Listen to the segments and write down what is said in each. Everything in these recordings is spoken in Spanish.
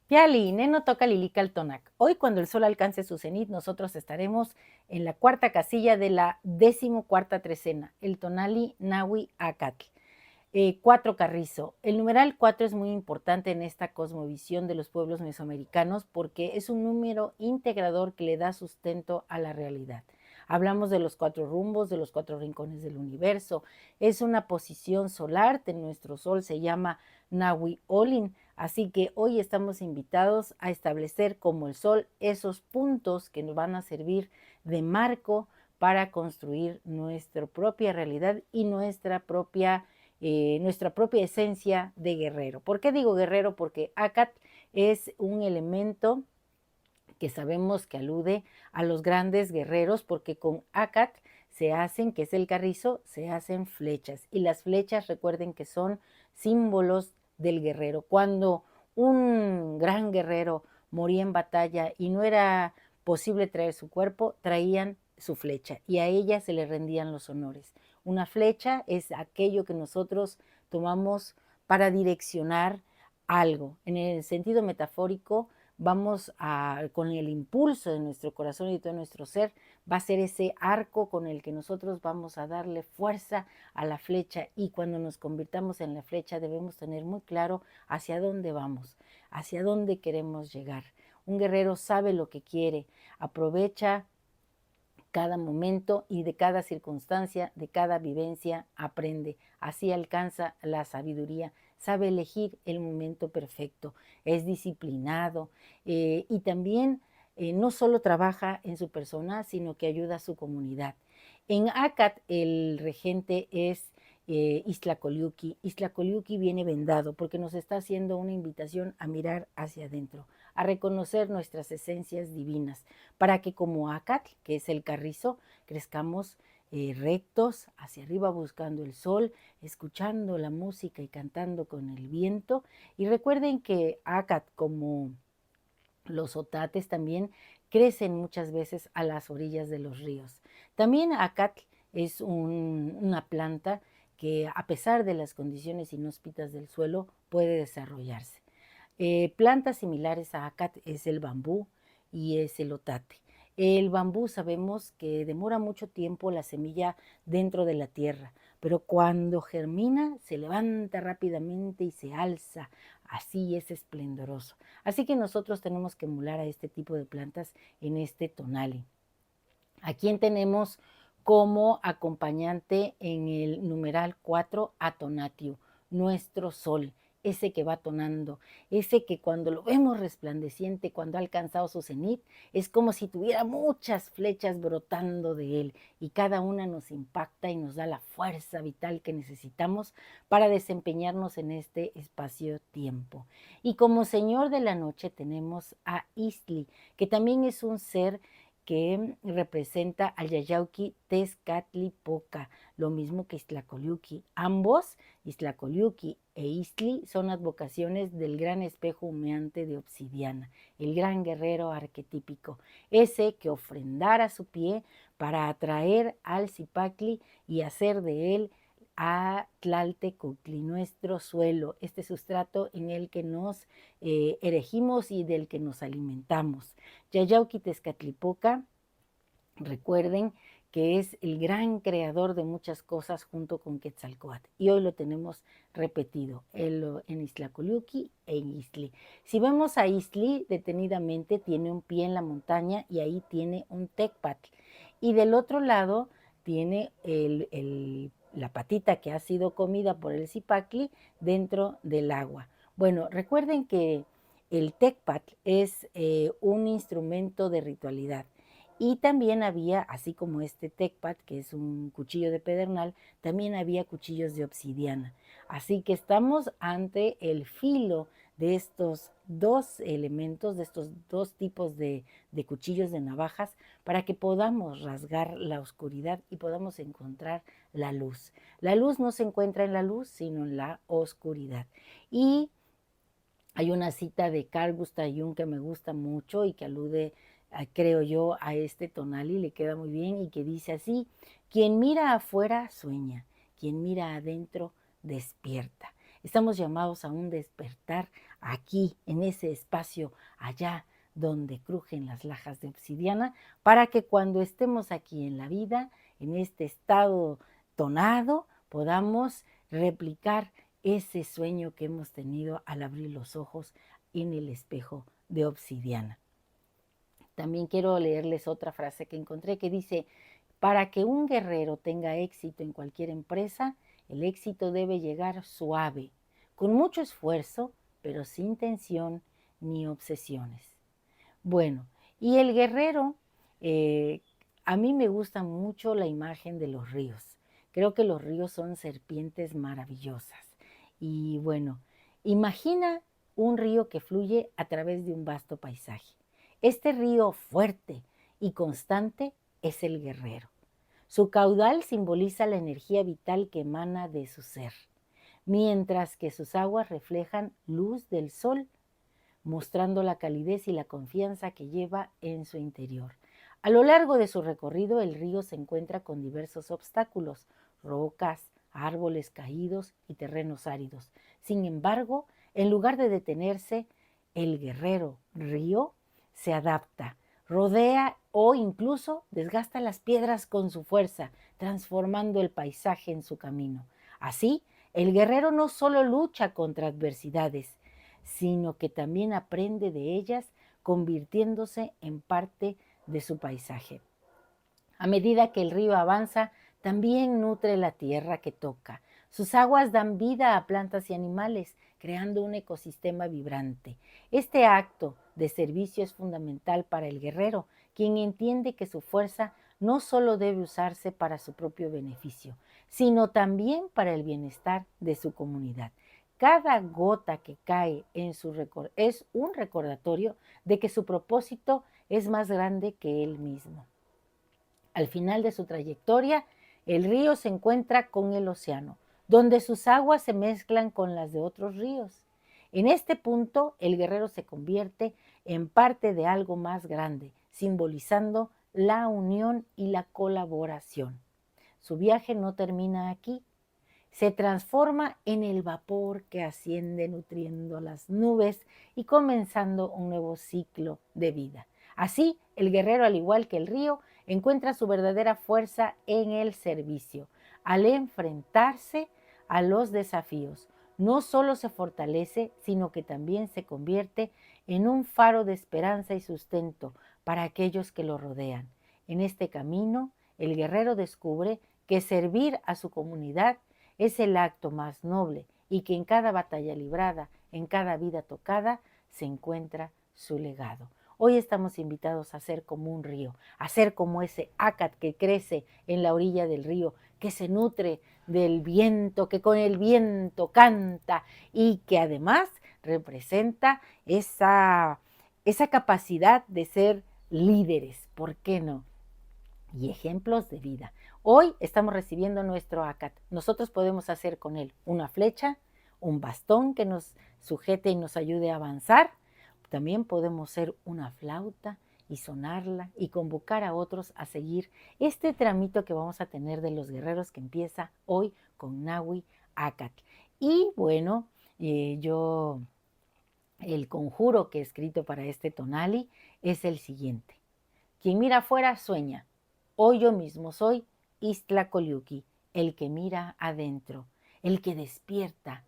Piali, Neno toca Lilical Tonac. Hoy, cuando el sol alcance su cenit, nosotros estaremos en la cuarta casilla de la 14ª trecena, el Tonali Nahui Acatl. 4 Carrizo. El numeral 4 es muy importante en esta cosmovisión de los pueblos mesoamericanos porque es un número integrador que le da sustento a la realidad. Hablamos de los 4 rumbos, de los 4 rincones del universo. Es una posición solar, de nuestro sol se llama Nahui Olin, así que hoy estamos invitados a establecer como el sol esos puntos que nos van a servir de marco para construir nuestra propia realidad y nuestra propia esencia de guerrero. ¿Por qué digo guerrero? Porque Acat es un elemento que sabemos que alude a los grandes guerreros, porque con Acat se hacen, que es el carrizo, se hacen flechas. Y las flechas, recuerden que son símbolos del guerrero. Cuando un gran guerrero moría en batalla y no era posible traer su cuerpo, traían su flecha y a ella se le rendían los honores. Una flecha es aquello que nosotros tomamos para direccionar algo. En el sentido metafórico, con el impulso de nuestro corazón y de todo nuestro ser, va a ser ese arco con el que nosotros vamos a darle fuerza a la flecha, y cuando nos convirtamos en la flecha debemos tener muy claro hacia dónde vamos, hacia dónde queremos llegar. Un guerrero sabe lo que quiere, aprovecha cada momento y de cada circunstancia, de cada vivencia aprende. Así alcanza la sabiduría, sabe elegir el momento perfecto, es disciplinado y también no solo trabaja en su persona, sino que ayuda a su comunidad. En Acat el regente es Iztlacoliuqui. Iztlacoliuqui viene vendado porque nos está haciendo una invitación a mirar hacia adentro, a reconocer nuestras esencias divinas, para que como Acatl, que es el carrizo, crezcamos rectos hacia arriba buscando el sol, escuchando la música y cantando con el viento. Y recuerden que Acatl, como los otates, también crecen muchas veces a las orillas de los ríos. También Acatl es una planta que, a pesar de las condiciones inhóspitas del suelo, puede desarrollarse. Plantas similares a Acatl es el bambú y es el otate. El bambú sabemos que demora mucho tiempo la semilla dentro de la tierra, pero cuando germina se levanta rápidamente y se alza, así es esplendoroso. Así que nosotros tenemos que emular a este tipo de plantas en este tonali. ¿A quién tenemos como acompañante en el numeral 4? A Tonatiuh, nuestro sol, ese que va tonando, ese que cuando lo vemos resplandeciente, cuando ha alcanzado su cenit, es como si tuviera muchas flechas brotando de él, y cada una nos impacta y nos da la fuerza vital que necesitamos para desempeñarnos en este espacio-tiempo. Y como señor de la noche tenemos a Istli, que también es un ser que representa al Yayauqui Tezcatlipoca, lo mismo que Iztlacoliuqui. Ambos, Iztlacoliuqui e Iztli, son advocaciones del gran espejo humeante de obsidiana, el gran guerrero arquetípico, ese que ofrendara su pie para atraer al Zipacli y hacer de él a Tlaltecuhtli, nuestro suelo, este sustrato en el que nos erigimos y del que nos alimentamos. Yayauqui Tezcatlipoca, recuerden que es el gran creador de muchas cosas junto con Quetzalcóatl. Y hoy lo tenemos repetido en Iztlacoliuqui e en Iztli. Si vemos a Iztli detenidamente, tiene un pie en la montaña y ahí tiene un tecpatl. Y del otro lado tiene la patita que ha sido comida por el zipacli dentro del agua. Bueno, recuerden que el tecpatl es un instrumento de ritualidad. Y también había, así como este tecpat, que es un cuchillo de pedernal, también había cuchillos de obsidiana. Así que estamos ante el filo de estos dos elementos, de estos dos tipos de cuchillos de navajas, para que podamos rasgar la oscuridad y podamos encontrar la luz. La luz no se encuentra en la luz, sino en la oscuridad. Y hay una cita de Carl Gustav Jung que me gusta mucho y que alude, creo yo, a este tonal y le queda muy bien, y que dice así: quien mira afuera sueña, quien mira adentro despierta. Estamos llamados a un despertar, aquí, en ese espacio allá donde crujen las lajas de obsidiana, para que cuando estemos aquí en la vida, en este estado tonado, podamos replicar ese sueño que hemos tenido al abrir los ojos en el espejo de obsidiana. También quiero leerles otra frase que encontré que dice: para que un guerrero tenga éxito en cualquier empresa, el éxito debe llegar suave, con mucho esfuerzo, pero sin tensión ni obsesiones. Bueno, y el guerrero, eh, a mí me gusta mucho la imagen de los ríos. Creo que los ríos son serpientes maravillosas. Y bueno, imagina un río que fluye a través de un vasto paisaje. Este río fuerte y constante es el guerrero. Su caudal simboliza la energía vital que emana de su ser, mientras que sus aguas reflejan luz del sol, mostrando la calidez y la confianza que lleva en su interior. A lo largo de su recorrido, el río se encuentra con diversos obstáculos, rocas, árboles caídos y terrenos áridos. Sin embargo, en lugar de detenerse, el guerrero río se adapta, rodea o incluso desgasta las piedras con su fuerza, transformando el paisaje en su camino. Así, el guerrero no solo lucha contra adversidades, sino que también aprende de ellas, convirtiéndose en parte de su paisaje. A medida que el río avanza, también nutre la tierra que toca. Sus aguas dan vida a plantas y animales, creando un ecosistema vibrante. Este acto de servicio es fundamental para el guerrero, quien entiende que su fuerza no solo debe usarse para su propio beneficio, sino también para el bienestar de su comunidad. Cada gota que cae en su es un recordatorio de que su propósito es más grande que él mismo. Al final de su trayectoria, el río se encuentra con el océano, donde sus aguas se mezclan con las de otros ríos. En este punto, el guerrero se convierte en parte de algo más grande, simbolizando la unión y la colaboración. Su viaje no termina aquí. Se transforma en el vapor que asciende nutriendo las nubes y comenzando un nuevo ciclo de vida. Así, el guerrero, al igual que el río, encuentra su verdadera fuerza en el servicio. Al enfrentarse a los desafíos, no solo se fortalece, sino que también se convierte en un faro de esperanza y sustento para aquellos que lo rodean. En este camino, el guerrero descubre que servir a su comunidad es el acto más noble y que en cada batalla librada, en cada vida tocada, se encuentra su legado. Hoy estamos invitados a ser como un río, a ser como ese ácat que crece en la orilla del río, que se nutre del viento, que con el viento canta y que además representa esa capacidad de ser líderes, ¿por qué no? Y ejemplos de vida. Hoy estamos recibiendo nuestro ACAT. Nosotros podemos hacer con él una flecha, un bastón que nos sujete y nos ayude a avanzar. También podemos ser una flauta y sonarla y convocar a otros a seguir este tramito que vamos a tener de los guerreros que empieza hoy con Nahui ACAT. Y bueno, el conjuro que he escrito para este tonali es el siguiente. Quien mira afuera sueña. Hoy yo mismo soy Iztlacoliuqui, el que mira adentro, el que despierta.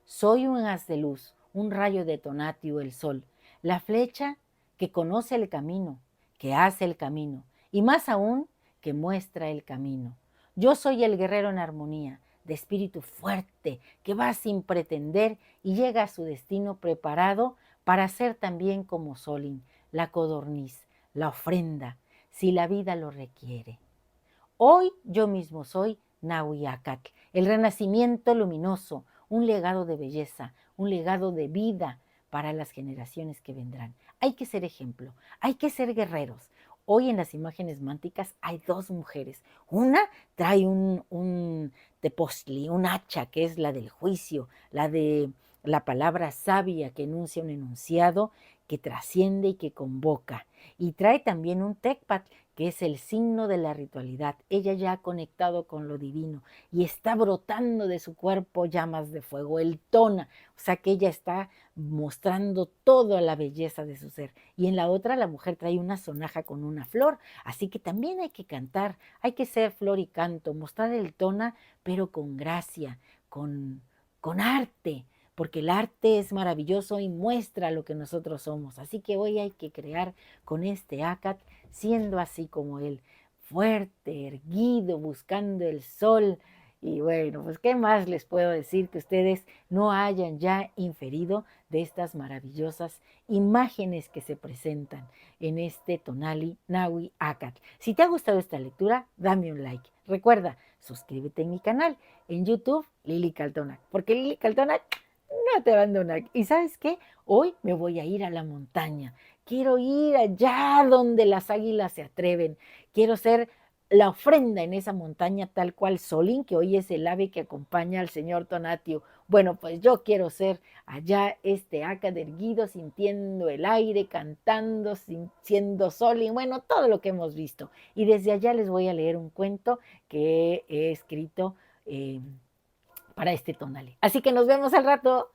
Soy un haz de luz, un rayo de Tonatiuh, el sol, la flecha que conoce el camino, que hace el camino, y más aún, que muestra el camino. Yo soy el guerrero en armonía, de espíritu fuerte, que va sin pretender y llega a su destino preparado para ser también como Solin, la codorniz, la ofrenda, si la vida lo requiere. Hoy yo mismo soy Nahui ACAT, el renacimiento luminoso, un legado de belleza, un legado de vida para las generaciones que vendrán. Hay que ser ejemplo, hay que ser guerreros. Hoy en las imágenes mánticas hay dos mujeres. Una trae un tepostli, un hacha, que es la del juicio, la de la palabra sabia que enuncia un enunciado, que trasciende y que convoca. Y trae también un tecpat, que es el signo de la ritualidad. Ella ya ha conectado con lo divino y está brotando de su cuerpo llamas de fuego, el tona, o sea que ella está mostrando toda la belleza de su ser. Y en la otra la mujer trae una sonaja con una flor, así que también hay que cantar, hay que ser flor y canto, mostrar el tona, pero con gracia, con arte, porque el arte es maravilloso y muestra lo que nosotros somos. Así que hoy hay que crear con este ACAT, siendo así como él, fuerte, erguido, buscando el sol. Y bueno, pues qué más les puedo decir que ustedes no hayan ya inferido de estas maravillosas imágenes que se presentan en este Tonali Nahui ACAT. Si te ha gustado esta lectura, dame un like. Recuerda, suscríbete en mi canal en YouTube, Lili Caltonac, porque Lili Caltonac no te abandona. ¿Y sabes qué? Hoy me voy a ir a la montaña. Quiero ir allá donde las águilas se atreven. Quiero ser la ofrenda en esa montaña tal cual Solín, que hoy es el ave que acompaña al señor Tonatio. Bueno, pues yo quiero ser allá este ácate erguido, sintiendo el aire, cantando, siendo Solín, bueno, todo lo que hemos visto. Y desde allá les voy a leer un cuento que he escrito para este tonale. Así que nos vemos al rato.